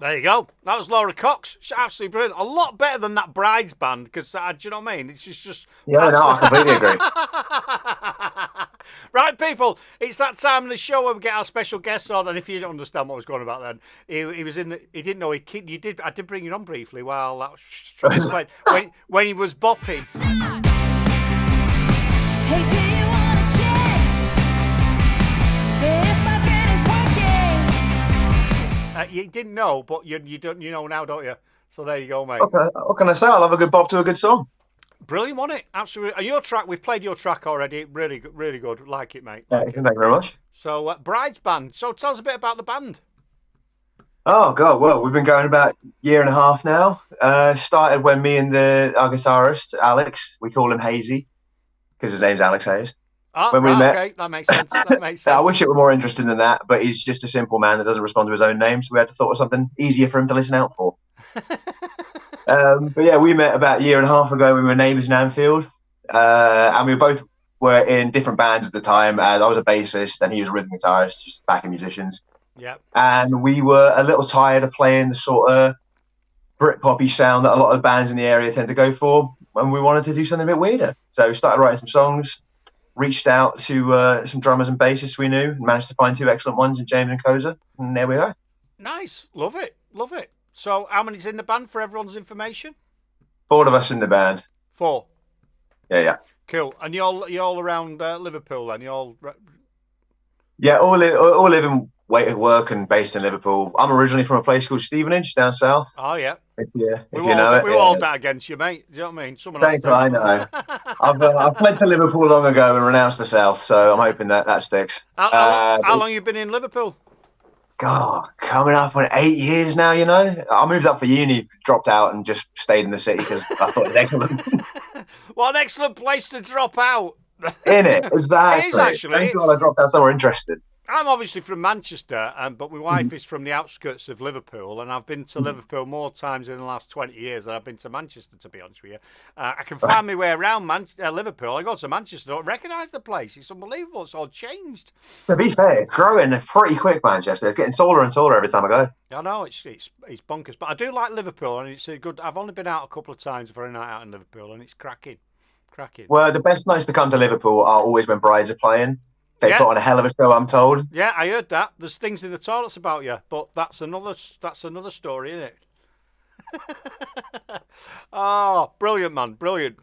There you go. That was Laura Cox. She's absolutely brilliant. A lot better than that Brides band, because do you know what I mean? It's just Yeah, no, I completely agree. Right, people, it's that time of the show where we get our special guests on, and if you didn't understand what was going about then, he was in he didn't know you did. I did bring it on briefly while that was trying to explain when he was bopping. Hey, do you wanna check if my brain is working? You didn't know, but you don't know now, don't you? So there you go, mate. Okay, what can I say? I love a good bop to a good song. Brilliant, wasn't it? Absolutely. And your track, we've played your track already. Really good, really good. Like it, mate. Yeah, thank you very much. So, Brides band. So tell us a bit about the band. Oh God, well, we've been going about a year and a half now. Started when me and our guitarist Alex, we call him Hazy because his name's Alex Hayes. Oh, When we right, met, okay, that makes sense. That makes sense. I wish it were more interesting than that, but he's just a simple man that doesn't respond to his own name, so we had to thought of something easier for him to listen out for. But yeah, we met about a year and a half ago. We were neighbours in Anfield, and we both were in different bands at the time. As I was a bassist and he was a rhythm guitarist, just backing musicians. Yeah. And we were a little tired of playing the sort of Britpoppy sound that a lot of bands in the area tend to go for, and we wanted to do something a bit weirder. So we started writing some songs, reached out to some drummers and bassists we knew, and managed to find two excellent ones in James and Cosa, and there we are. Nice. Love it. Love it. So how many's in the band for everyone's information? 4 of us in the band. 4. Yeah. Cool. And you're all around Liverpool then? All live in work and based in Liverpool. I'm originally from a place called Stevenage down south. Oh, yeah. If you We know it. were all bet against you, mate. Do you know what I mean? Someone Thank you, I know. I've fled to Liverpool long ago and renounced the south, so I'm hoping that sticks. How long you been in Liverpool? God, coming up on 8 years now, you know. I moved up for uni, dropped out, and just stayed in the city because I thought it was excellent. What an excellent place to drop out. In it, exactly. It is, actually. Thank God I dropped out so we're interested. I'm obviously from Manchester, but my wife is from the outskirts of Liverpool, and I've been to Liverpool more times in the last 20 years than I've been to Manchester, to be honest with you. I can find my way around Liverpool. I go to Manchester, don't recognise the place. It's unbelievable. It's all changed. To be fair, it's growing pretty quick, Manchester. It's getting taller and taller every time I go. I know, it's bonkers. But I do like Liverpool, and it's a good... I've only been out a couple of times for a night out in Liverpool, and it's cracking. Cracking. Well, the best nights to come to Liverpool are always when Brides are playing. They Yeah. put on a hell of a show, I'm told. Yeah, I heard that. There's things in the toilets about you, but that's another story, isn't it? Oh, brilliant, man, brilliant.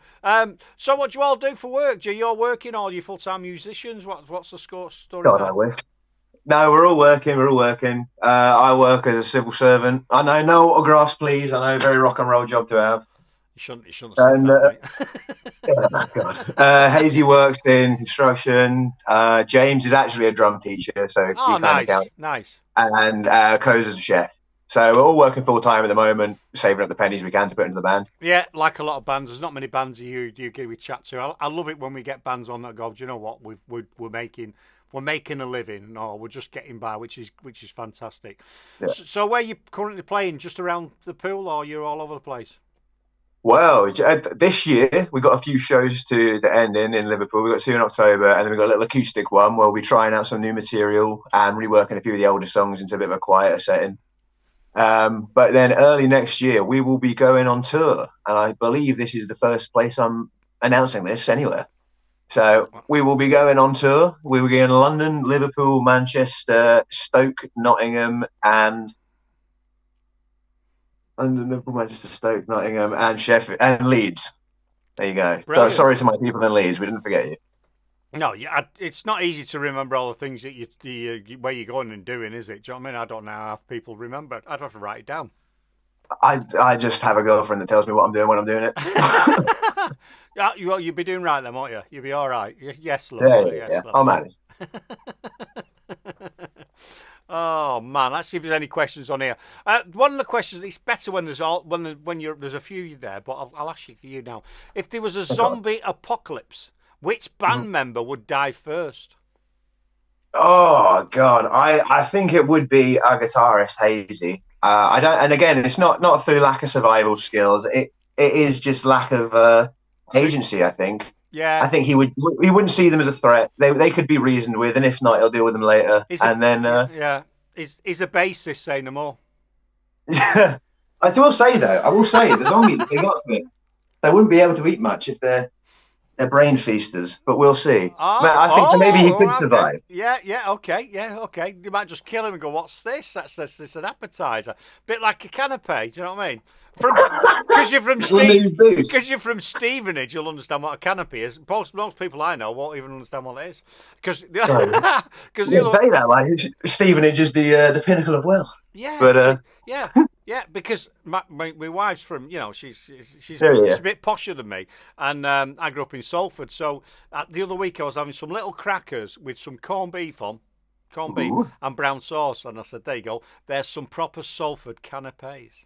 So what do you all do for work? Do you all working, or are you full-time musicians? What's the story? God, I wish. No, we're all working. I work as a civil servant. I know, no autographs, please. I know, very rock and roll job to have. You shouldn't have said that, Oh, God. Hazy works in construction. James is actually a drum teacher, so he kind of counts. Nice. And Koza's a chef. So we're all working full time at the moment, saving up the pennies we can to put into the band. Yeah, like a lot of bands. There's not many bands we chat to. I love it when we get bands on that go, do you know what? We're making a living, or we're just getting by, which is fantastic. Yeah. So where are you currently playing? Just around the pool, or you're all over the place? Well, this year we got a few shows to end in Liverpool. We got 2 in October, and then we got a little acoustic one where we'll be trying out some new material and reworking a few of the older songs into a bit of a quieter setting. But then early next year we will be going on tour, and I believe this is the first place I'm announcing this anywhere. So we will be going on tour. We will be in London, Liverpool, Manchester, Stoke, Nottingham, and Liverpool, Manchester, Stoke, Nottingham, and Sheffield, and Leeds. There you go. Brilliant. So sorry to my people in Leeds, we didn't forget you. No, it's not easy to remember all the things that where you're going and doing, is it? Do you know what I mean? I don't know how people remember it. I'd have to write it down. I just have a girlfriend that tells me what I'm doing when I'm doing it. Yeah, you'll be doing right then, won't you? You'll be all right. Yes, love. Yeah. Yes, I'll manage. Oh man, let's see if there's any questions on here. One of the questions, it's better when there's there's a few there, but I'll ask you now. If there was a zombie apocalypse, which band member would die first? Oh God, I think it would be our guitarist Hazy. I don't, and again, it's not through lack of survival skills. It is just lack of agency. I think. Yeah, I think he wouldn't see them as a threat. They could be reasoned with, and if not, he'll deal with them later. Is a bassist say no more? I will say though, the zombies, if they got to it, they wouldn't be able to eat much if they're brain feasters. But we'll see. Man, I think that maybe he could Okay. survive. Okay. You might just kill him and go, "What's this? That's an appetizer." Bit like a canapé. Do you know what I mean? Because you're from because you're from Stevenage, you'll understand what a canopy is. Most people I know won't even understand what it is. Because You say that like Stevenage is the pinnacle of wealth. yeah, But yeah. Because my wife's from, she's yeah. a bit posher than me, and I grew up in Salford. So the other week I was having some little crackers with some corned beef and brown sauce, and I said, "There you go. There's some proper Salford canapés."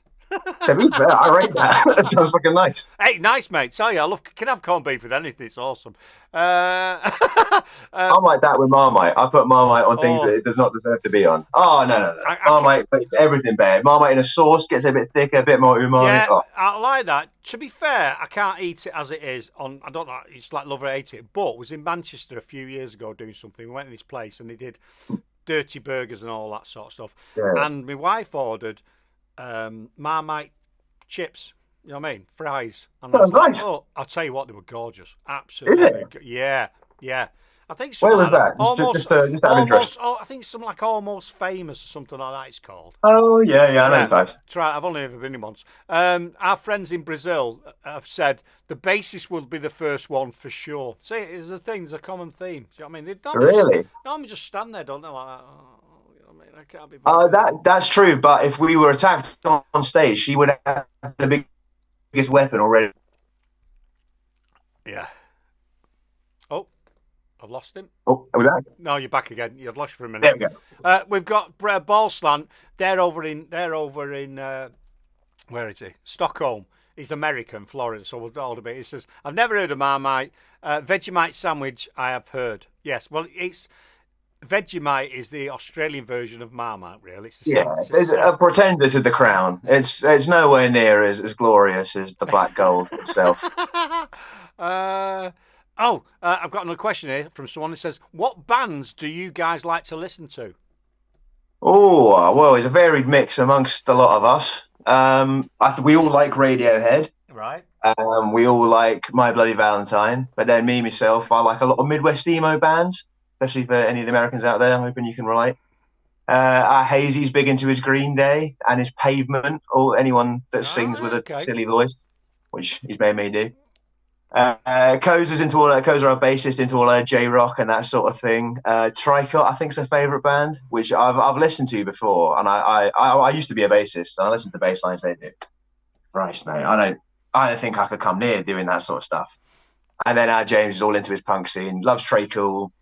To be fair, I rate that. That sounds fucking nice. Hey, nice, mate. Tell you, can have corned beef with anything. It's awesome. I'm like that with Marmite. I put Marmite on things that it does not deserve to be on. Oh, no. Marmite makes everything better. Marmite in a sauce gets a bit thicker, a bit more umami. Yeah, Oh. I like that. To be fair, I can't eat it as it is. I don't know. It's like Lover ate it, but was in Manchester a few years ago doing something. We went in this place and they did dirty burgers and all that sort of stuff. Yeah. And my wife ordered Marmite chips. You know what I mean? Fries. And I was like, nice. oh, I'll tell you what, they were gorgeous. Absolutely. Yeah. I think Where was like that? Just out of interest. I think something like Almost Famous or something like that it's called. Oh, yeah, I know the types. That's right. I've only ever been in once. Our friends in Brazil have said the bassist will be the first one for sure. See, it's a thing. It's a common theme. Do you know what I mean? They Really? normally just stand there, don't they? Like that. Oh, you know what I mean? I can't be. That's true. But if we were attacked on stage, she would have the biggest weapon already. Yeah. Oh, I've lost him. Oh, are we back? No, you're back again. You've lost for a minute. There we go. We've got Ball Slant. They're over in. Where is he? Stockholm. He's American, Florida. So we'll all debate. He says, "I've never heard of Marmite. Vegemite sandwich. I have heard. Yes. Well, it's Vegemite is the Australian version of Marmite. Really, it's it's a pretender to the crown. It's nowhere near as glorious as the black gold itself. I've got another question here from someone who says, "What bands do you guys like to listen to?" Oh, well, it's a varied mix amongst a lot of us. We all like Radiohead. Right. We all like My Bloody Valentine. But then myself, I like a lot of Midwest emo bands, especially for any of the Americans out there. I'm hoping you can relate. Hazy's big into his Green Day and his Pavement, or anyone that sings with a silly voice, which he's made me do. Cosa's into all that. Cosa, our bassist, into all J-rock and that sort of thing. Tricot, I think, is a favourite band, which I've listened to before, and I used to be a bassist, and I listen to the bass lines they do. Christ, mate, I don't think I could come near doing that sort of stuff. And then James is all into his punk scene, loves Treacle,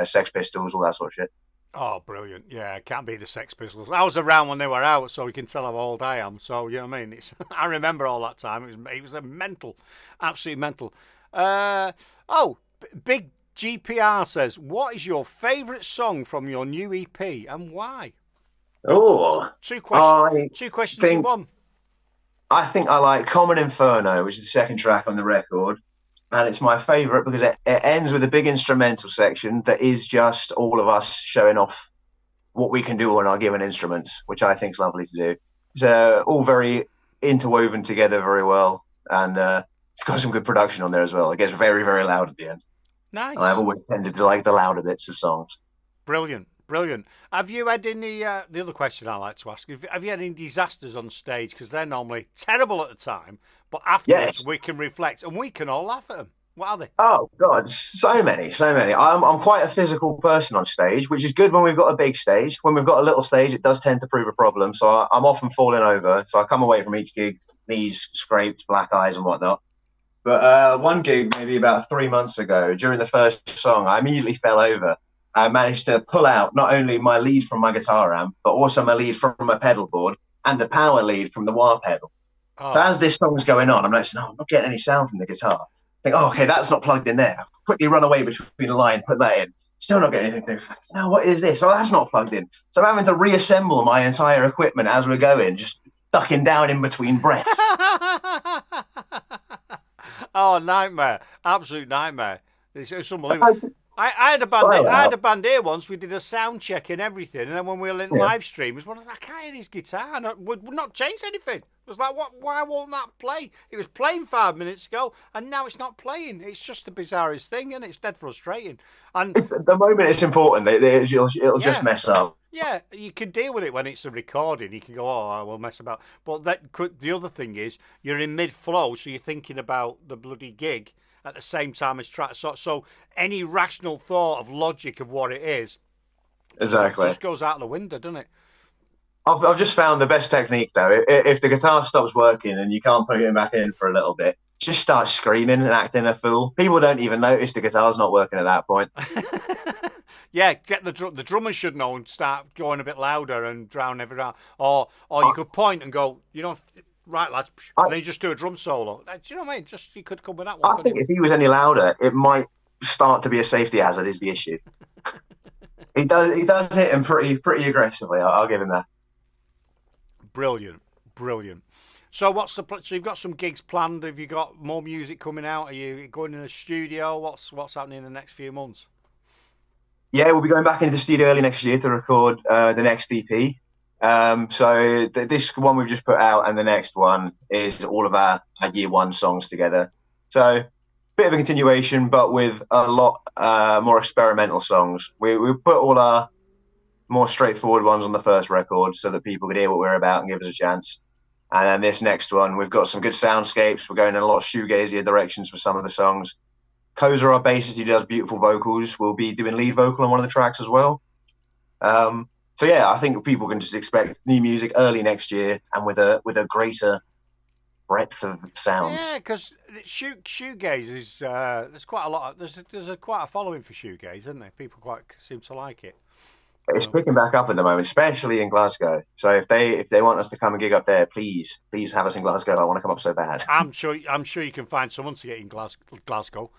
Sex Pistols, all that sort of shit. Oh, brilliant. Yeah, it can't be the Sex Pistols. I was around when they were out, so you can tell how old I am. So, you know what I mean? I remember all that time. It was a mental, absolutely mental. Big GPR says, what is your favourite song from your new EP and why? Oh, two questions in one. I think I like Common Inferno, which is the second track on the record. And it's my favourite because it ends with a big instrumental section that is just all of us showing off what we can do on our given instruments, which I think is lovely to do. It's all very interwoven together very well. And it's got some good production on there as well. It gets very, very loud at the end. Nice. And I've always tended to like the louder bits of songs. Brilliant. Have you had any, the other question I like to ask, have you had any disasters on stage? Because they're normally terrible at the time, but afterwards we can reflect and we can all laugh at them. What are they? Oh, God, so many. I'm quite a physical person on stage, which is good when we've got a big stage. When we've got a little stage, it does tend to prove a problem. So I'm often falling over. So I come away from each gig, knees scraped, black eyes and whatnot. But one gig maybe about 3 months ago, during the first song, I immediately fell over. I managed to pull out not only my lead from my guitar amp, but also my lead from my pedal board and the power lead from the wah pedal. Oh. So as this song's going on, I'm noticing, I'm not getting any sound from the guitar. I think, okay, that's not plugged in there. Quickly run away between the line, put that in. Still not getting anything. Now, what is this? Oh, that's not plugged in. So I'm having to reassemble my entire equipment as we're going, just ducking down in between breaths. Oh, nightmare. Absolute nightmare. It's unbelievable. I had a band. Style I had out. a band here once. We did a sound check and everything, and then when we were in live stream, it was one. I can't hear his guitar. And we'd not changed anything. It was like, what? Why won't that play? It was playing 5 minutes ago, and now it's not playing. It's just the bizarrest thing, and it's dead frustrating. And It's, the moment it's important, it'll just mess up. yeah, you can deal with it when it's a recording. You can go, oh, I will mess about. But the other thing is, you're in mid-flow, so you're thinking about the bloody gig at the same time as track. So any rational thought of logic of what it is Exactly. just goes out the window, doesn't it? I've just found the best technique though. If the guitar stops working and you can't put it back in for a little bit, just start screaming and acting a fool. People don't even notice the guitar's not working at that point. Yeah, get the drummer should know and start going a bit louder and drown everything out. Or you could point and go, right, lads, and then you just do a drum solo. Do you know what I mean? Just you could come with that one. I think if he was any louder, it might start to be a safety hazard. Is the issue? He does hit him pretty aggressively. I'll give him that. Brilliant. So so you've got some gigs planned? Have you got more music coming out? Are you going in the studio? What's happening in the next few months? Yeah, we'll be going back into the studio early next year to record the next EP. So this one we've just put out and the next one is all of our year one songs together. So bit of a continuation, but with a lot more experimental songs. We put all our more straightforward ones on the first record so that people could hear what we're about and give us a chance. And then this next one, we've got some good soundscapes. We're going in a lot of shoegazier directions for some of the songs. Cosa, our bassist, who does beautiful vocals, will be doing lead vocal on one of the tracks as well. So yeah, I think people can just expect new music early next year and with a greater breadth of sounds. Yeah, because shoegaze is there's quite a lot. There's quite a following for shoegaze, isn't there? People quite seem to like it. It's picking back up at the moment, especially in Glasgow. So if they want us to come and gig up there, please have us in Glasgow. I want to come up so bad. I'm sure you can find someone to get in Glasgow.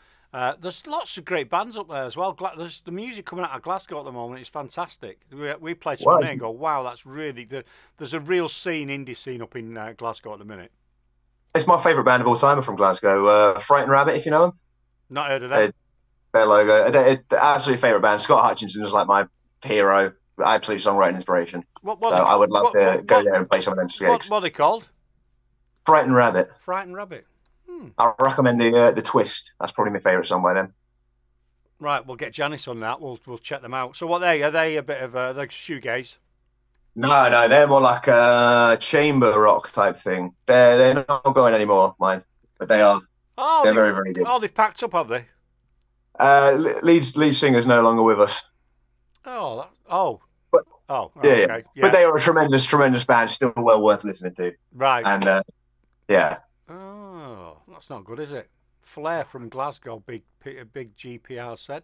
There's lots of great bands up there as well. There's the music coming out of Glasgow at the moment is fantastic. We played some there and go, wow, that's really good. There's a real indie scene up in Glasgow at the minute. It's my favourite band of all time from Glasgow. Frightened Rabbit, if you know them. Not heard of them. Their logo. They're absolute favourite band. Scott Hutchinson is like my hero, absolute songwriting inspiration. I would love to go there and play some of them gigs. What are they called? Frightened Rabbit. Frightened Rabbit. I recommend the Twist. That's probably my favourite song by them. Right, we'll get Janice on that. We'll check them out. So what are they a bit of like shoegaze? No, they're more like a chamber rock type thing. They're not going anymore, mine, but they are. Oh, they're very, very good. Oh, they've packed up, have they? Lead singer's no longer with us. Yeah. Yeah. But they are a tremendous band, still well worth listening to. Right. And yeah. Oh, that's not good, is it? Flair from Glasgow, big GPR said.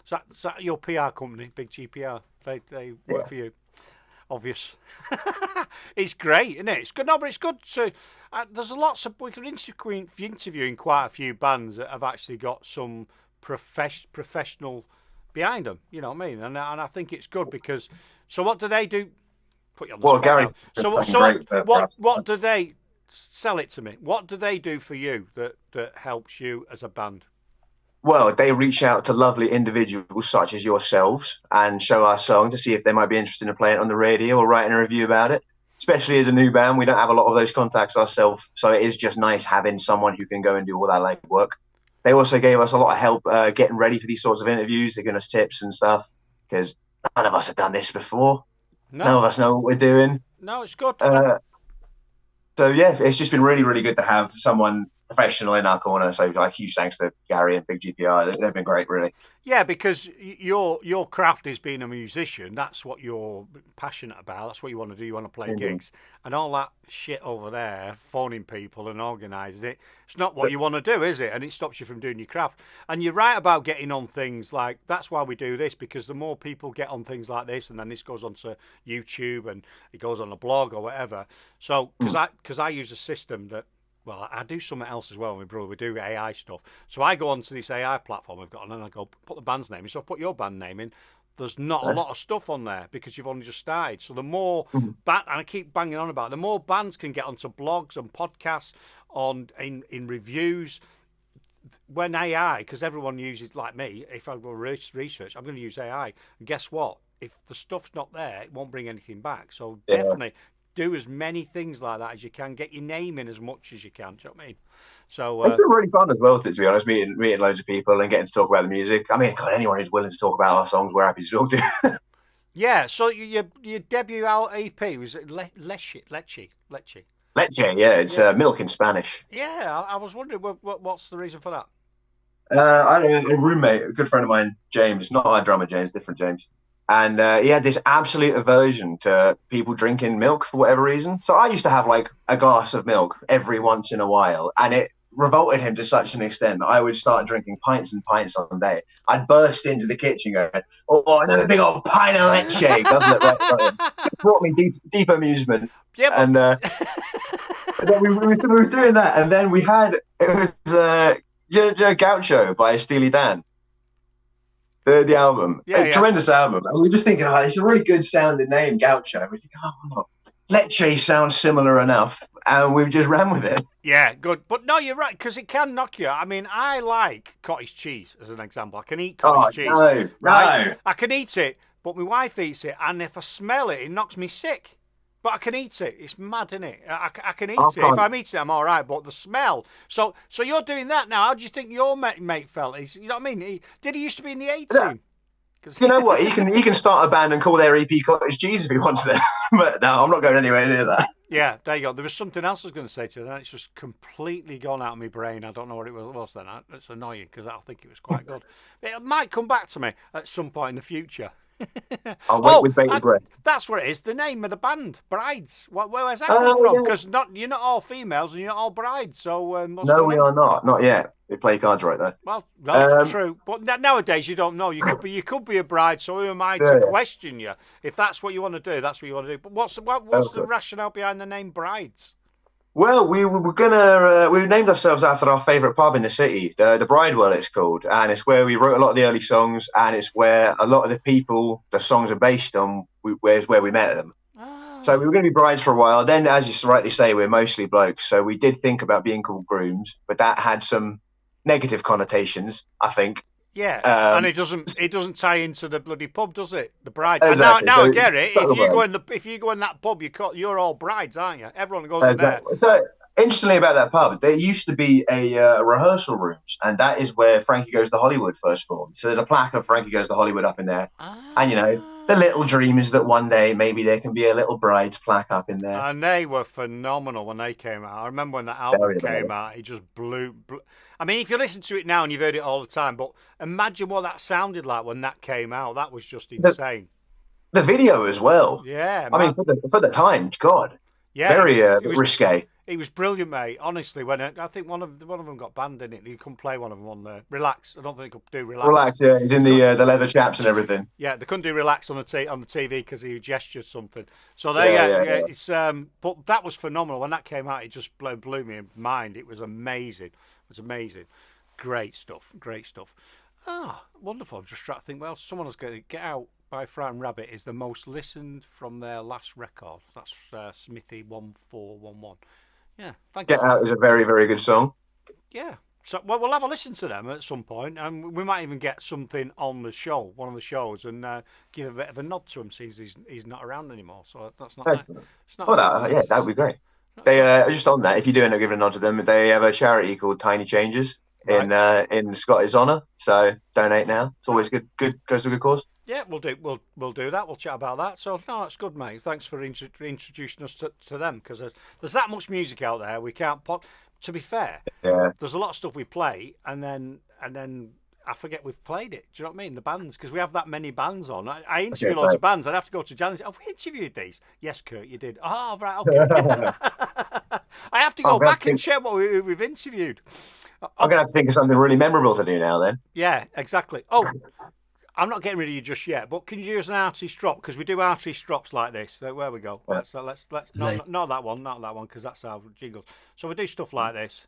Is that your PR company, Big GPR? They work for you. Obvious. It's great, isn't it? It's good. No, but it's good. So there's lots of we could interviewing quite a few bands that have actually got some professional behind them. You know what I mean? And I think it's good because. So what do they do? Put you on the spot Gary. Now. What do they sell it to me? What do they do for you that helps you as a band? Well, they reach out to lovely individuals such as yourselves and show our song to see if they might be interested in playing it on the radio or writing a review about it. Especially as a new band, we don't have a lot of those contacts ourselves, so it is just nice having someone who can go and do all that legwork. They also gave us a lot of help getting ready for these sorts of interviews. They're giving us tips and stuff because none of us have done this before. None of us know what we're doing. No, it's good. So yeah, it's just been really, really good to have someone professional in our corner. So like huge thanks to Gary and Big GPR. They've been great, really. Yeah, because your craft is being a musician. That's what you're passionate about. That's what you want to do. You want to play gigs. And all that shit over there, phoning people and organising it, it's not what you want to do, is it? And it stops you from doing your craft. And you're right about getting on things like, that's why we do this, because the more people get on things like this, and then this goes onto YouTube and it goes on a blog or whatever. So, because I use a system that, well, I do something else as well, my brother. We do AI stuff. So I go onto this AI platform I've got on and I go, put the band's name in. So I put your band name in. There's not a lot of stuff on there because you've only just started. So the more, and I keep banging on about it, the more bands can get onto blogs and podcasts, in reviews, when AI, because everyone uses, like me, if I go research, I'm going to use AI. And guess what? If the stuff's not there, it won't bring anything back. So definitely do as many things like that as you can. Get your name in as much as you can. Do you know what I mean? So It's been really fun as well, to be honest, meeting loads of people and getting to talk about the music. I mean, God, anyone who's willing to talk about our songs, we're happy to talk to. yeah. So your debut EP was Leche. Leche, yeah, it's milk in Spanish. Yeah, I was wondering what's the reason for that. I had a roommate, a good friend of mine, James, not our drummer James, different James. And he had this absolute aversion to people drinking milk for whatever reason. So I used to have like a glass of milk every once in a while, and it revolted him to such an extent that I would start drinking pints and pints on a day. I'd burst into the kitchen going, "Oh, another big old pint of leche!" Doesn't it? It brought me deep amusement. Yeah, but... and then we were doing that, and then it was Gaucho by Steely Dan. The album, tremendous album. And we were just thinking, it's a really good sounding name, Gaucho. And we think, Leche sounds similar enough, and we just ran with it. Yeah, good. But no, you're right, because it can knock you. I mean, I like cottage cheese, as an example. I can eat cottage cheese. No, right? no. I can eat it, but my wife eats it, and if I smell it, it knocks me sick. But I can eat it. It's mad, isn't it? I can eat it. If I'm eating it, I'm all right. But the smell. So you're doing that now. How do you think your mate felt? You know what I mean? Did he used to be in the A team? You know what? He can start a band and call their EP Cottage Cheese if he wants to. But no, I'm not going anywhere near that. Yeah, there you go. There was something else I was going to say to you, and it's just completely gone out of my brain. I don't know what it was then. It's annoying because I think it was quite good. It might come back to me at some point in the future. I'll wait with bated breath. That's what it is. The name of the band, Brides. Where's that come from? Because you're not all females and you're not all brides. So no, we are not yet. We play cards right there. Well, that's true. But nowadays you don't know. You could be a bride. So who am I to question you? If that's what you want to do, that's what you want to do. But what's the rationale behind the name Brides? Well, we named ourselves after our favourite pub in the city, the Bridewell it's called, and it's where we wrote a lot of the early songs, and it's where a lot of the people the songs are based on, where we met them. Oh. So we were going to be brides for a while. Then, as you rightly say, we're mostly blokes, so we did think about being called grooms, but that had some negative connotations, I think. Yeah, and it doesn't tie into the bloody pub, does it? The brides. Exactly. Now I get it. If you go in that pub, you're all brides, aren't you? Everyone goes in there. So interestingly about that pub, there used to be a rehearsal rooms, and that is where Frankie Goes to Hollywood first formed. So there's a plaque of Frankie Goes to Hollywood up in there, and the little dream is that one day maybe there can be a little bride's plaque up in there. And they were phenomenal when they came out. I remember when that album came out, it just blew. I mean, if you listen to it now and you've heard it all the time, but imagine what that sounded like when that came out. That was just insane. The video as well. Yeah. I mean, for the time, God. Yeah. Very risque. It was brilliant, mate. Honestly, when I think one of them got banned in it, you couldn't play one of them on Relax. I don't think they could do Relax. Relax, yeah. He's in the leather chaps and everything. Yeah, they couldn't do Relax on the TV because he gestured something. So there, it's but that was phenomenal when that came out. It just blew me in mind. It was amazing. It was amazing. Great stuff. Wonderful. I'm just trying to think. Well, someone was going to Get Out by Frightened Rabbit is the most listened from their last record. That's Smithy 1411. Yeah, thank you. Get Out is a very, very good song. Yeah. So we'll have a listen to them at some point, and we might even get something on the show, one of the shows, and give a bit of a nod to him since he's not around anymore. So that's not. Excellent. That would be great. They just on that. If you do end up giving a nod to them, they have a charity called Tiny Changes in Scottish honour. So donate now. It's always good. Goes to a good cause. Yeah, we'll do that. We'll chat about that. So no, that's good, mate. Thanks for introducing us to them, because there's that much music out there. We can't To be fair, there's a lot of stuff we play, and then I forget we've played it. Do you know what I mean? The bands, because we have that many bands on. I interview lots of bands. I'd have to go to Janet. Have we interviewed these? Yes, Kurt, you did. Oh, right, okay. I have to go back and check what we've interviewed. I'm going to have to think of something really memorable to do now then. Yeah, exactly. Oh, I'm not getting rid of you just yet, but can you use an artist drop? Because we do artist drops like this. So where we go. Let's not that one, because that's our jingles. So we do stuff like this.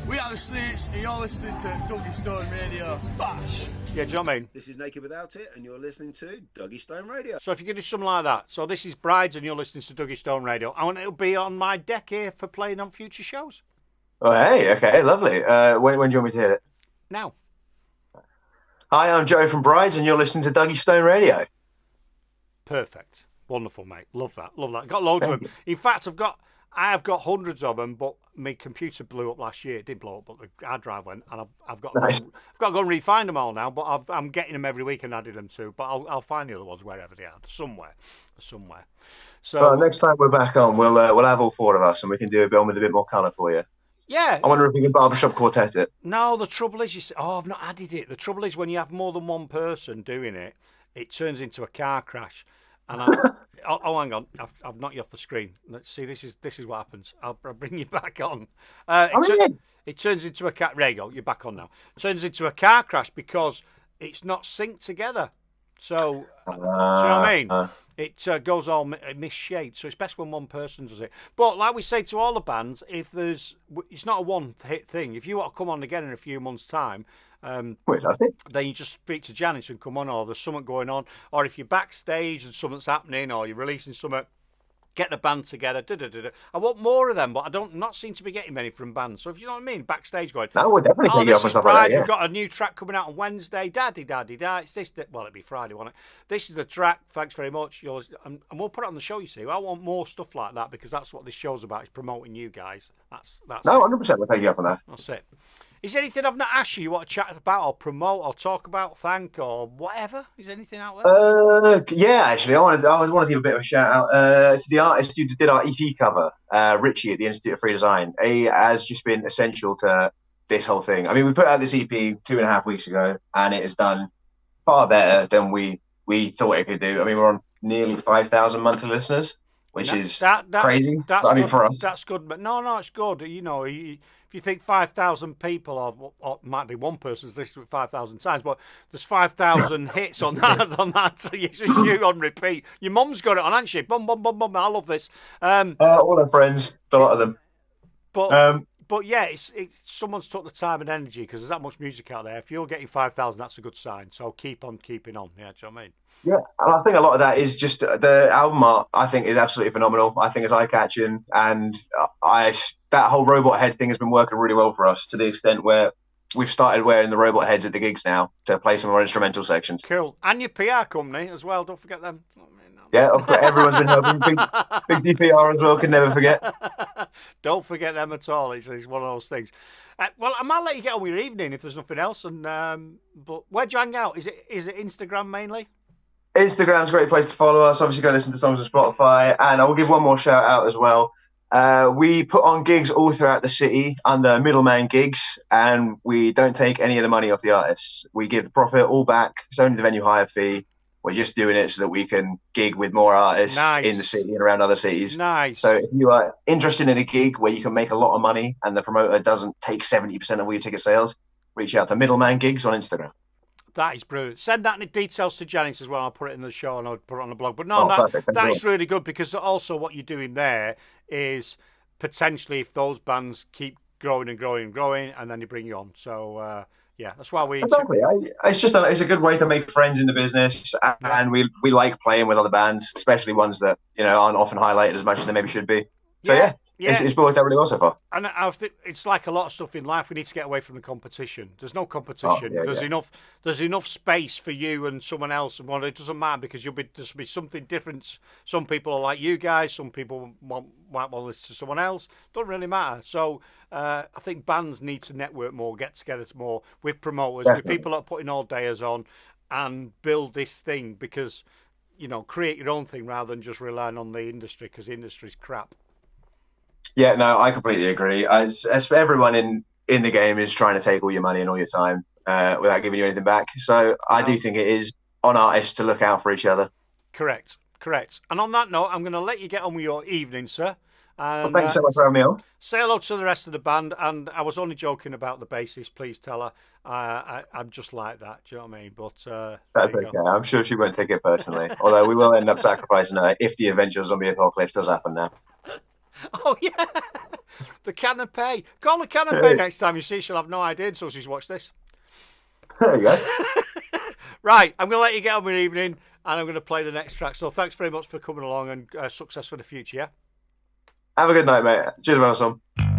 We are the Slates, and you're listening to Dougie Stone Radio. Bash! Yeah, do you know what I mean? This is Naked Without It, and you're listening to Dougie Stone Radio. So if you could do something like that. So this is Brides, and you're listening to Dougie Stone Radio. And it'll be on my deck here for playing on future shows. Oh, hey, okay, lovely. When do you want me to hit it? Now. Hi, I'm Joe from Brides, and you're listening to Dougie Stone Radio. Perfect. Wonderful, mate. Love that. Love that. Got loads of Thank them. In fact, I have got hundreds of them, but my computer blew up last year. It didn't blow up, but the hard drive went, and I've got Nice. I've got to go and re-find them all now. But I'm getting them every week and adding them too. But I'll find the other ones wherever they are, somewhere. So Well, next time we're back on, we'll have all four of us, and we can do a bit with a bit more colour for you. yeah. I wonder if we can barbershop quartet it. No, the trouble is, you see, I've not added it. The trouble is, when you have more than one person doing it, it turns into a car crash. And hang on, I've knocked you off the screen. Let's see. This is what happens. I'll bring you back on. It turns into a car. There you go. You're back on now. It turns into a car crash because it's not synced together. So, do you know what I mean? It goes all misshaped. So it's best when one person does it. But like we say to all the bands, it's not a one-hit thing. If you want to come on again in a few months' time, then you just speak to Janice and come on, or there's something going on, or if you're backstage and something's happening, or you're releasing something, get the band together. I want more of them, but I don't not seem to be getting many from bands. So if you know what I mean, backstage going, No, we'll definitely take you up this on is stuff like that. Brides, Yeah. we've got a new track coming out on Wednesday. Daddy, it's this. Well, it'd be Friday, won't it? This is the track. Thanks very much. And we'll put it on the show. You see, I want more stuff like that because that's what this show's about. Is promoting you guys. That's No, it. 100%. We'll take you up on that. That's it. Is there anything I've not asked you want to chat about or promote or talk about, thank or whatever? Is there anything out there? Yeah, actually, I want to give a bit of a shout out to the artist who did our EP cover, Richie at the Institute of Free Design. He has just been essential to this whole thing. I mean, we put out this EP 2.5 weeks ago, and it has done far better than we thought it could do. I mean, we're on nearly 5,000 monthly listeners, which is crazy. That's I mean, good, for us, that's good. But no, it's good. You know, if you think 5,000 people, or might be one person's listened to it 5,000 times, but there's 5,000 hits on that. So it's just you on repeat. Your mum's got it on, hasn't she? Bum, bum, bum, bum. I love this. all our friends, a lot of them. But yeah, it's someone's took the time and energy because there's that much music out there. If you're getting 5,000, that's a good sign. So keep on keeping on. Yeah, do you know what I mean? Yeah, and I think a lot of that is just the album art. I think is absolutely phenomenal. I think it's eye catching, and that whole robot head thing has been working really well for us to the extent where we've started wearing the robot heads at the gigs now to play some of our instrumental sections. Cool, and your PR company as well. Don't forget them. Yeah, everyone's been helping. Big DPR as well. Can never forget. Don't forget them at all. It's one of those things. Well, I might let you get on with your evening if there's nothing else. And but where do you hang out? Is it Instagram mainly? Instagram's a great place to follow us. Obviously, go listen to songs on Spotify. And I will give one more shout out as well. We put on gigs all throughout the city under Middleman Gigs, and we don't take any of the money off the artists. We give the profit all back. It's only the venue hire fee. We're just doing it so that we can gig with more artists in the city and around other cities. Nice. So if you are interested in a gig where you can make a lot of money and the promoter doesn't take 70% of all your ticket sales, reach out to Middleman Gigs on Instagram. That is brilliant. Send that details to Janice as well. I'll put it in the show and I'll put it on the blog. But no, that is really good because also what you're doing there is potentially if those bands keep growing and growing and growing, and then you bring you on. So yeah, that's why we. Exactly. It's a good way to make friends in the business, and we like playing with other bands, especially ones that aren't often highlighted as much as they maybe should be. So yeah. It's worked out really well so far. And I think it's like a lot of stuff in life. We need to get away from the competition. There's no competition. There's enough space for you and someone else, and it doesn't matter because there'll be something different. Some people are like you guys. Some people might want to listen to someone else. Doesn't really matter. So I think bands need to network more, get together more with promoters, with people that are putting all dayers on, and build this thing because create your own thing rather than just relying on the industry because the industry's crap. Yeah, no, I completely agree. As everyone in the game is trying to take all your money and all your time without giving you anything back. So I do think it is on artists to look out for each other. Correct. And on that note, I'm going to let you get on with your evening, sir. And, thanks so much for having me on. Say hello to the rest of the band. And I was only joking about the bassist. Please tell her I'm just like that. Do you know what I mean? But that's okay. I'm sure she won't take it personally. Although we will end up sacrificing her if the eventual zombie apocalypse does happen now. Oh, yeah. The canapé. Call the canapé next time you see. She'll have no idea until she's watched this. There you go. Right. I'm going to let you get on with your evening and I'm going to play the next track. So thanks very much for coming along and success for the future, yeah? Have a good night, mate. Cheers, Wilson.